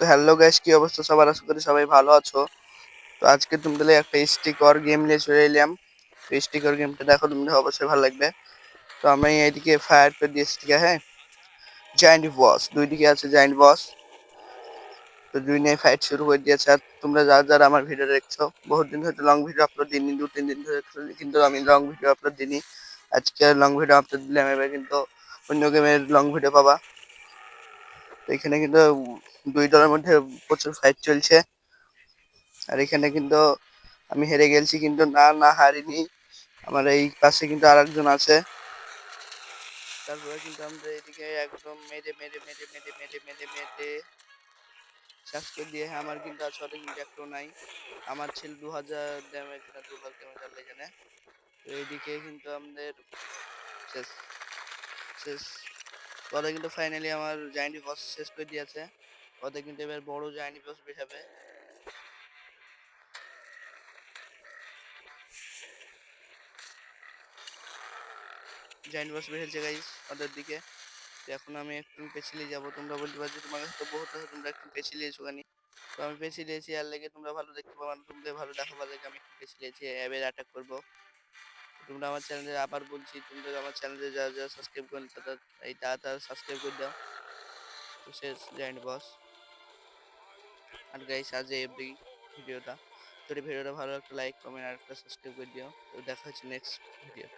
তো hello guys, কি অবস্থা সবার? আশা করি সবাই ভালো আছো। তো আজকে তোমাদের একটা স্টিকর গেম নিয়ে চলে এলাম। তো স্টিকর গেমটা দেখো, তোমাদের অবশ্যই ভালো লাগবে। তো আমি এইদিকে ফায়ার করে দিয়েছি, ঠিক আছে? হ্যাঁ, জায়ান্ট বস দুই দিকে আছে, জায়ান্ট বস। তো দুই নিয়ে ফাইট শুরু করে দিয়েছে। আর তোমরা যারা যারা আমার ভিডিও দেখছো, বহুত দিন হয়তো লং ভিডিও আপলোড দিইনি, 2-3 দিন ধরে, কিন্তু আমি লং ভিডিও আপলোড দিইনি। আজকে লং ভিডিও আপলোড দিলাম, এবার কিন্তু অন্য গেমের লং ভিডিও পাবা। তো এখানে কিন্তু দুই দলের মধ্যে প্রচুর ফাইট চলছে। আর এখানে কিন্তু আমি হেরে গেছি, কিন্তু না না হারিনি। আমার এই পাশে কিন্তু আরেকজন আছে। তারপরে কিন্তু আমরা এদিকে একদম মেরে মেরে মেরে মেরে মেরে মেরে মেরে শেষ করে দিয়ে, আমার কিন্তু আর শটে কিন্তু একটাও নাই। আমার ছিল 2000 ড্যামেজ না 2 লাখ ড্যামেজ, আল্লাহ জানে। তো এইদিকে কিন্তু আমাদের শেষ শেষ ওদের কিন্তু ফাইনালি আমার জায়ান্ট বস শেষ করে দিয়েছে। ওদের কিন্তু এবার বড় জায়ান্ট বস বের হয়েছে গাইস ওদের দিকে। তো এখন আমি একটু পেছিয়ে যাবো। তোমরা বলতে পারছো তোমার কাছে তো বহুত আছে, তোমরা একটু পেছিয়ে লিয়েছো কেন? তো আমি পেছিয়ে লিয়েছি, আর লেগে তোমরা ভালো দেখতে পাবো না, তোমাদের ভালো দেখাবার লেগে আমি একটু পেছিয়ে লিয়েছি, এবার অ্যাটাক করবো। তোমরা আমার চ্যানেলে আবার বলছি, তোমরা আমার চ্যানেলে যারা যারা সাবস্ক্রাইব করেন তারা এই তাড়াতাড়ি সাবস্ক্রাইব করে দাও। তো শেষ জায়ান্ট বস। আর গাইস, আজ এই অবধি ভিডিওটা। যদি ভিডিওটা ভালো একটা লাইক কমেন্ট আর একটা সাবস্ক্রাইব করে দিও। তো দেখা হচ্ছে নেক্সট ভিডিও।